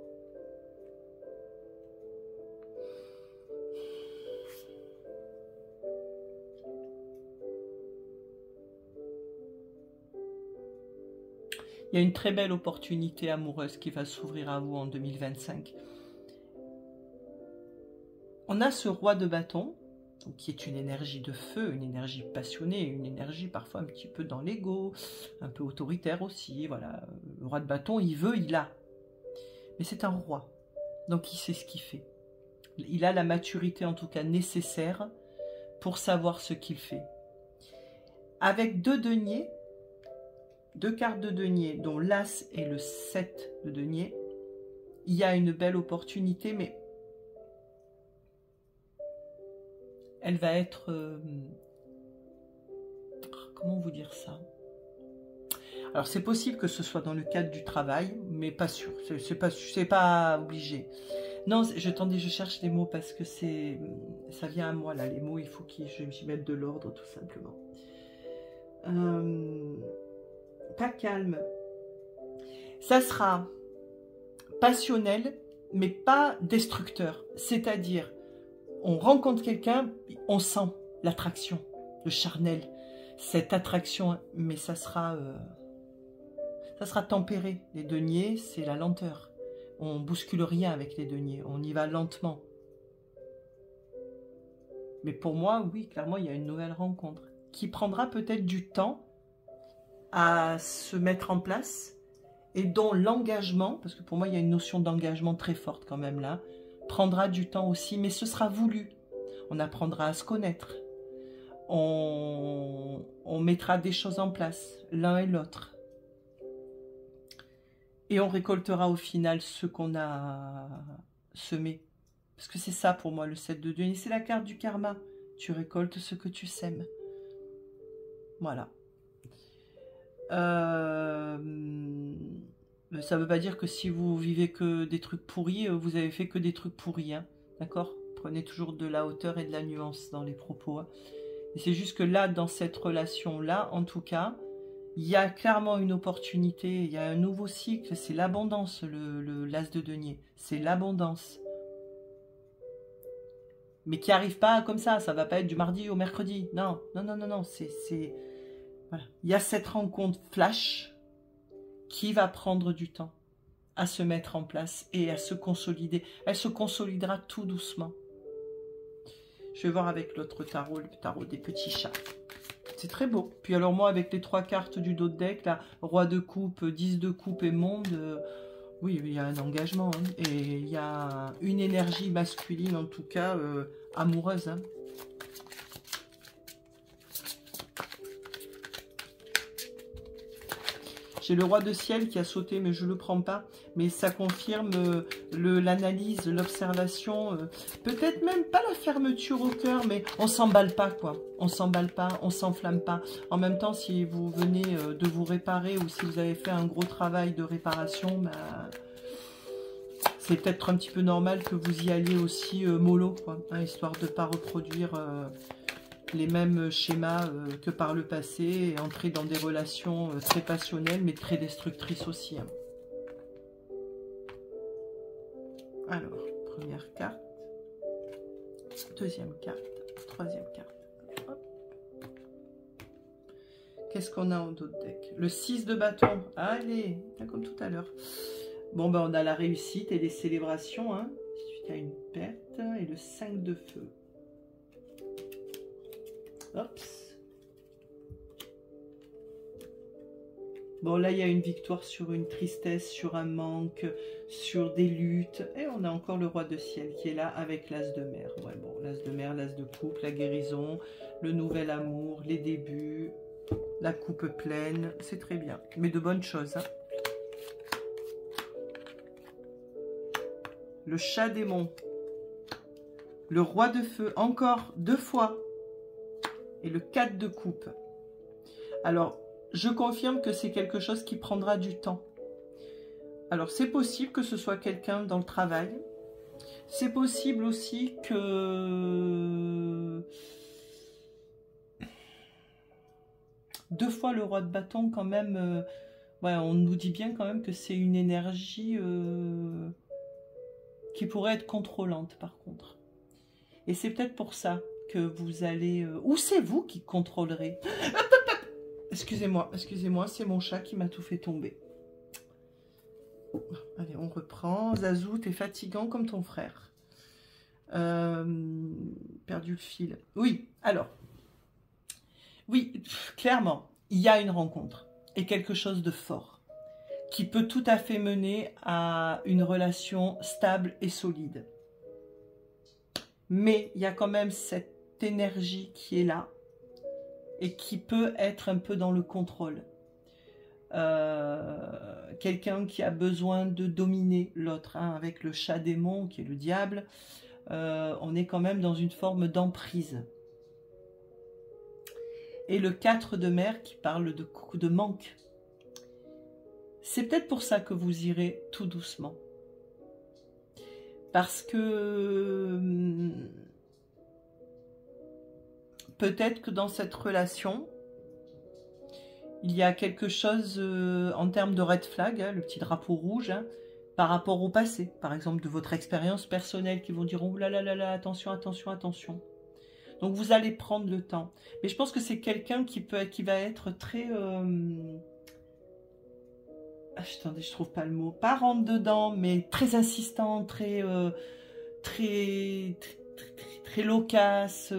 Il y a une très belle opportunité amoureuse qui va s'ouvrir à vous en 2025. On a ce roi de bâton. Qui est une énergie de feu, une énergie passionnée, une énergie parfois un petit peu dans l'ego, un peu autoritaire aussi, voilà. Le roi de bâton, il veut, il a. Mais c'est un roi, donc il sait ce qu'il fait. Il a la maturité en tout cas nécessaire pour savoir ce qu'il fait. Avec 2 deniers, 2 cartes de denier, dont l'As et le 7 de denier, il y a une belle opportunité, mais elle va être... comment vous dire ça? Alors, c'est possible que ce soit dans le cadre du travail, mais pas sûr. C'est pas obligé. Non, je cherche les mots parce que ça vient à moi, là. Les mots, il faut que j'y mette de l'ordre, tout simplement. Pas calme. Ça sera passionnel, mais pas destructeur. C'est-à-dire... On rencontre quelqu'un, on sent l'attraction, le charnel, cette attraction, mais ça sera tempéré. Les deniers, c'est la lenteur. On bouscule rien avec les deniers, on y va lentement. Mais pour moi, oui, clairement, il y a une nouvelle rencontre qui prendra peut-être du temps à se mettre en place et dont l'engagement, parce que pour moi, il y a une notion d'engagement très forte quand même là, prendra du temps aussi, mais ce sera voulu. On apprendra à se connaître. On mettra des choses en place, l'un et l'autre. Et on récoltera au final ce qu'on a semé. Parce que c'est ça pour moi, le 7 de denier. C'est la carte du karma. Tu récoltes ce que tu sèmes. Voilà. Ça ne veut pas dire que si vous vivez que des trucs pourris, vous avez fait que des trucs pourris, hein, d'accord? Prenez toujours de la hauteur et de la nuance dans les propos. Hein. Et c'est juste que là, dans cette relation-là, en tout cas, il y a clairement une opportunité, il y a un nouveau cycle, c'est l'abondance, l'as de denier, c'est l'abondance. Mais qui n'arrive pas comme ça ne va pas être du mardi au mercredi, non, non, non, non, non, voilà. Il y a cette rencontre flash qui va prendre du temps à se mettre en place et à se consolider. Elle se consolidera tout doucement. Je vais voir avec l'autre tarot, le tarot des petits chats. C'est très beau. Puis alors moi, avec les 3 cartes du dos de deck, là, roi de coupe, 10 de coupe et monde, oui, il y a un engagement. Hein, et il y a une énergie masculine, en tout cas, amoureuse. Hein. J'ai le roi de ciel qui a sauté, mais je ne le prends pas. Mais ça confirme l'analyse, l'observation. Peut-être même pas la fermeture au cœur, mais on s'emballe pas, quoi. On s'emballe pas, on s'enflamme pas. En même temps, si vous venez de vous réparer ou si vous avez fait un gros travail de réparation, bah, c'est peut-être un petit peu normal que vous y alliez aussi mollo, quoi, hein, histoire de ne pas reproduire les mêmes schémas que par le passé et entrer dans des relations très passionnelles mais très destructrices aussi. Hein. Alors, première carte, deuxième carte, troisième carte. Qu'est-ce qu'on a en d'autres decks? Le 6 de bâton. Allez, comme tout à l'heure. Bon, ben on a la réussite et les célébrations. Hein, suite à une perte. Et le 5 de feu. Oups. Bon, là, il y a une victoire sur une tristesse, sur un manque, sur des luttes. Et on a encore le roi de ciel qui est là avec l'as de mer. Ouais, bon, l'as de mer, l'as de coupe, la guérison, le nouvel amour, les débuts, la coupe pleine. C'est très bien. Mais de bonnes choses. Hein. Le chat démon. Le roi de feu. Encore 2 fois. Et le 4 de coupe. Alors, je confirme que c'est quelque chose qui prendra du temps. Alors, c'est possible que ce soit quelqu'un dans le travail. C'est possible aussi que... 2 fois le roi de bâton, quand même... ouais, on nous dit bien quand même que c'est une énergie qui pourrait être contrôlante, par contre. Et c'est peut-être pour ça que vous allez... ou c'est vous qui contrôlerez. Excusez-moi, c'est mon chat qui m'a tout fait tomber. Allez, on reprend. Zazou, t'es fatigant comme ton frère. Perdu le fil. Oui, alors. Oui, clairement, il y a une rencontre et quelque chose de fort qui peut tout à fait mener à une relation stable et solide. Mais il y a quand même cette énergie qui est là et qui peut être un peu dans le contrôle. Quelqu'un qui a besoin de dominer l'autre, hein, avec le chat démon qui est le diable, on est quand même dans une forme d'emprise. Et le 4 de mer qui parle de manque. C'est peut-être pour ça que vous irez tout doucement. Parce que peut-être que dans cette relation, il y a quelque chose en termes de red flag, hein, le petit drapeau rouge, hein, par rapport au passé. Par exemple, de votre expérience personnelle qui vont dire « Oh là là là là, attention, attention, attention ». Donc, vous allez prendre le temps. Mais je pense que c'est quelqu'un qui va être très... attendez, je trouve pas le mot. Pas rentre dedans, mais très insistant, très loquace,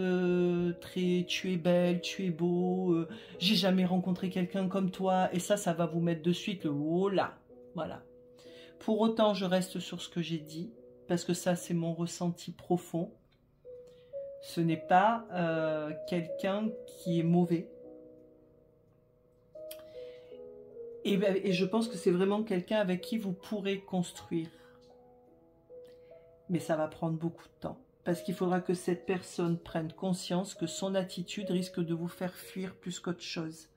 très tu es belle, tu es beau, j'ai jamais rencontré quelqu'un comme toi. Et ça va vous mettre de suite le oh là. Voilà. Pour autant, je reste sur ce que j'ai dit, parce que ça, c'est mon ressenti profond. Ce n'est pas quelqu'un qui est mauvais. Et je pense que c'est vraiment quelqu'un avec qui vous pourrez construire. Mais ça va prendre beaucoup de temps. Parce qu'il faudra que cette personne prenne conscience que son attitude risque de vous faire fuir plus qu'autre chose.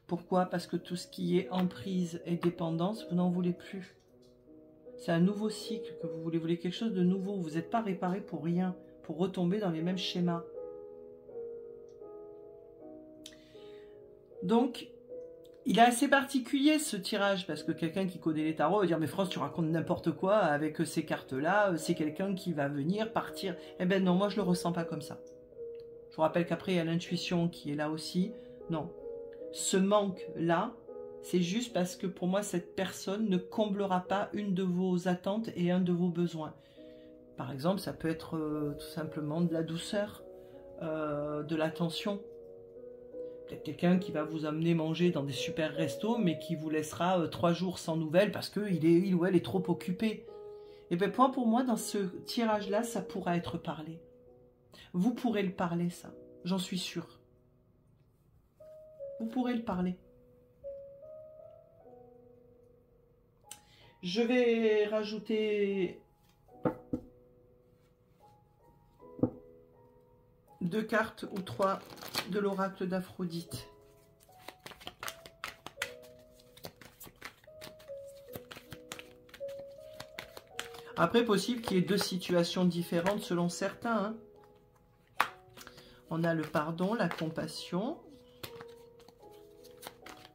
Pourquoi? Parce que tout ce qui est emprise et dépendance, vous n'en voulez plus. C'est un nouveau cycle que vous voulez. Vous voulez quelque chose de nouveau. Vous n'êtes pas réparé pour rien. Pour retomber dans les mêmes schémas. Donc, il est assez particulier ce tirage, parce que quelqu'un qui connaît les tarots va dire « Mais France, tu racontes n'importe quoi avec ces cartes-là, c'est quelqu'un qui va venir, partir. » Eh bien non, moi je ne le ressens pas comme ça. Je vous rappelle qu'après, il y a l'intuition qui est là aussi. Non, ce manque-là, c'est juste parce que pour moi, cette personne ne comblera pas une de vos attentes et un de vos besoins. Par exemple, ça peut être tout simplement de la douceur, de l'attention. Peut-être quelqu'un qui va vous amener manger dans des super restos, mais qui vous laissera 3 jours sans nouvelles parce qu'il ou elle est trop occupé. Et bien pour moi, dans ce tirage-là, ça pourra être parlé. Vous pourrez le parler, ça. J'en suis sûre. Vous pourrez le parler. Je vais rajouter 2 cartes ou 3 de l'oracle d'Aphrodite. Après, possible qu'il y ait 2 situations différentes selon certains. Hein. On a le pardon, la compassion.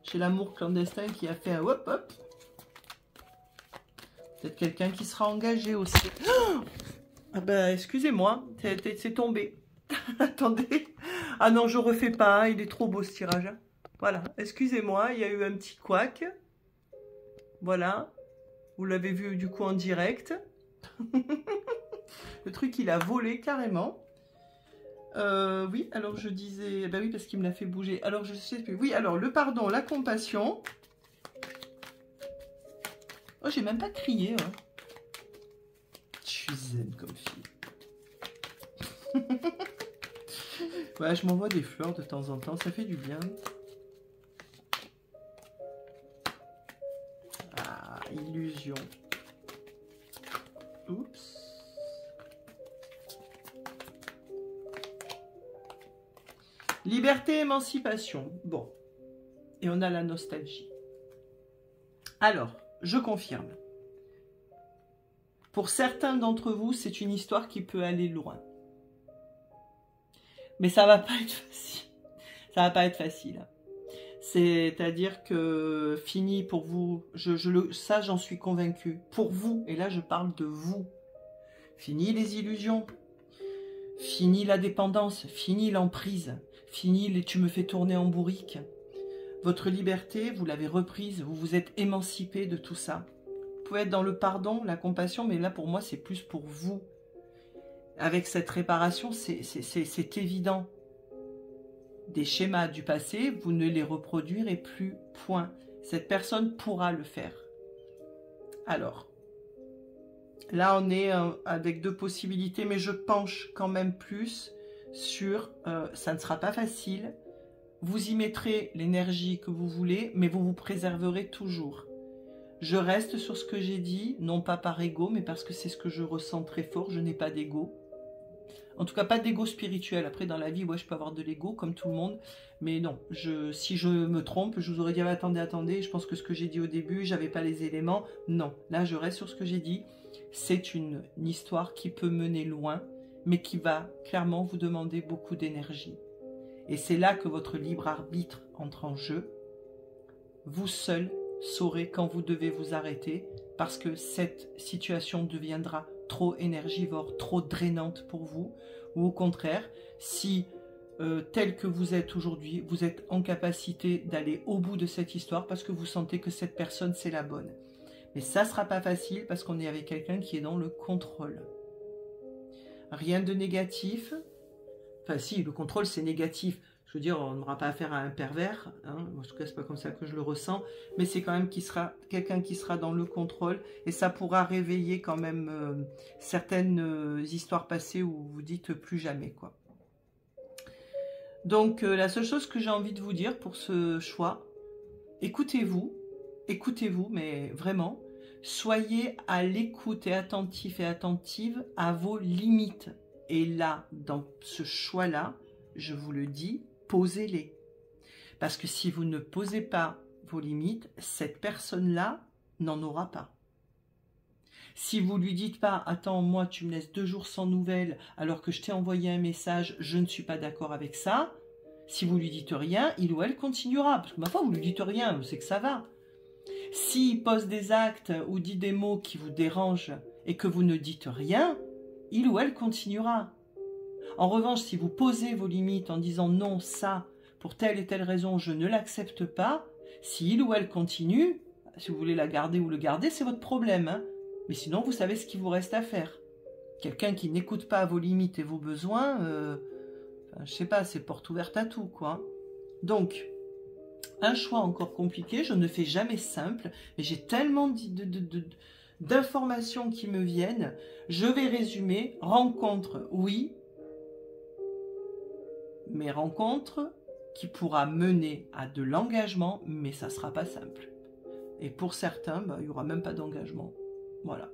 J'ai l'amour clandestin qui a fait un hop hop. Peut-être quelqu'un qui sera engagé aussi. Oh, ah ben, excusez-moi, c'est tombé. Attendez. Ah non, je refais pas, hein, il est trop beau ce tirage. Hein. Voilà, excusez-moi, il y a eu un petit couac. Voilà. Vous l'avez vu du coup en direct. Le truc, il a volé carrément. Oui, alors je disais... Ben oui, parce qu'il me l'a fait bouger. Alors, je sais plus. Oui, alors, le pardon, la compassion. Oh, j'ai même pas crié. Hein. Je suis zen comme fille. Ouais, je m'envoie des fleurs de temps en temps. Ça fait du bien. Ah, illusion. Oups. Liberté, émancipation. Bon. Et on a la nostalgie. Alors, je confirme. Pour certains d'entre vous, c'est une histoire qui peut aller loin. Mais ça va pas être facile. Ça va pas être facile. C'est-à-dire que fini pour vous, ça j'en suis convaincue. Pour vous, et là je parle de vous. Fini les illusions. Fini la dépendance. Fini l'emprise. Fini les tu me fais tourner en bourrique. Votre liberté, vous l'avez reprise. Vous vous êtes émancipé de tout ça. Vous pouvez être dans le pardon, la compassion, mais là pour moi c'est plus pour vous. Avec cette réparation, c'est évident. Des schémas du passé, vous ne les reproduirez plus, point. Cette personne pourra le faire. Alors, là on est avec 2 possibilités, mais je penche quand même plus sur, ça ne sera pas facile, vous y mettrez l'énergie que vous voulez, mais vous vous préserverez toujours. Je reste sur ce que j'ai dit, non pas par ego, mais parce que c'est ce que je ressens très fort, je n'ai pas d'ego. En tout cas, pas d'ego spirituel. Après, dans la vie, ouais, je peux avoir de l'ego, comme tout le monde. Mais non, si je me trompe, je vous aurais dit, ah, attendez, je pense que ce que j'ai dit au début, j'avais pas les éléments. Non, là, je reste sur ce que j'ai dit. C'est une histoire qui peut mener loin, mais qui va clairement vous demander beaucoup d'énergie. Et c'est là que votre libre arbitre entre en jeu. Vous seul saurez quand vous devez vous arrêter, parce que cette situation deviendra trop énergivore, trop drainante pour vous, ou au contraire, si tel que vous êtes aujourd'hui, vous êtes en capacité d'aller au bout de cette histoire parce que vous sentez que cette personne c'est la bonne. Mais ça sera pas facile parce qu'on est avec quelqu'un qui est dans le contrôle. Rien de négatif. Enfin si, le contrôle c'est négatif. Je veux dire, on n'aura pas affaire à un pervers, hein. En tout cas, c'est pas comme ça que je le ressens, mais c'est quand même quelqu'un qui sera dans le contrôle, et ça pourra réveiller quand même certaines histoires passées où vous dites plus jamais, quoi. Donc, la seule chose que j'ai envie de vous dire pour ce choix, écoutez-vous, mais vraiment, soyez à l'écoute et attentif et attentive à vos limites. Et là, dans ce choix-là, je vous le dis, posez-les. Parce que si vous ne posez pas vos limites, cette personne-là n'en aura pas. Si vous lui dites pas, attends, moi tu me laisses 2 jours sans nouvelles alors que je t'ai envoyé un message, je ne suis pas d'accord avec ça, si vous lui dites rien, il ou elle continuera. Parce que ma foi, vous lui dites rien, c'est que ça va. S'il pose des actes ou dit des mots qui vous dérangent et que vous ne dites rien, il ou elle continuera. En revanche, si vous posez vos limites en disant non, ça, pour telle et telle raison, je ne l'accepte pas, si il ou elle continue, si vous voulez la garder ou le garder, c'est votre problème. Hein. Mais sinon, vous savez ce qu'il vous reste à faire. Quelqu'un qui n'écoute pas vos limites et vos besoins, je sais pas, c'est porte ouverte à tout, quoi. Donc, un choix encore compliqué, je ne fais jamais simple, mais j'ai tellement d'informations qui me viennent. Je vais résumer. Rencontre, oui. Mais rencontre qui pourra mener à de l'engagement, mais ça ne sera pas simple. Et pour certains, bah, il n'y aura même pas d'engagement. Voilà.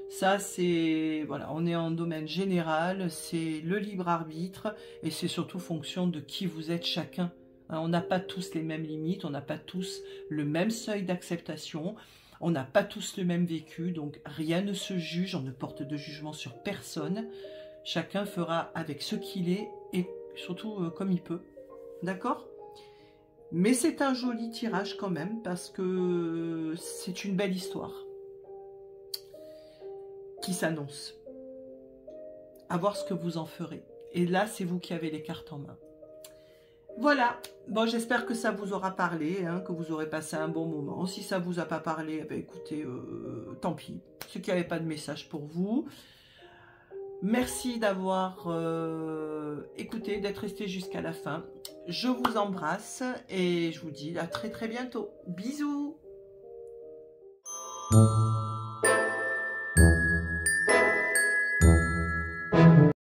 Ça, c'est... Voilà, on est en domaine général, c'est le libre arbitre, et c'est surtout fonction de qui vous êtes chacun. Hein, on n'a pas tous les mêmes limites, on n'a pas tous le même seuil d'acceptation, on n'a pas tous le même vécu, donc rien ne se juge, on ne porte de jugement sur personne. Chacun fera avec ce qu'il est, et surtout comme il peut. D'accord ? Mais c'est un joli tirage quand même, parce que c'est une belle histoire qui s'annonce. À voir ce que vous en ferez. Et là, c'est vous qui avez les cartes en main. Voilà. Bon, j'espère que ça vous aura parlé, hein, que vous aurez passé un bon moment. Si ça vous a pas parlé, eh bien, écoutez, tant pis. Ceux qui n'avaient pas de message pour vous. Merci d'avoir écouté, d'être resté jusqu'à la fin. Je vous embrasse et je vous dis à très très bientôt. Bisous.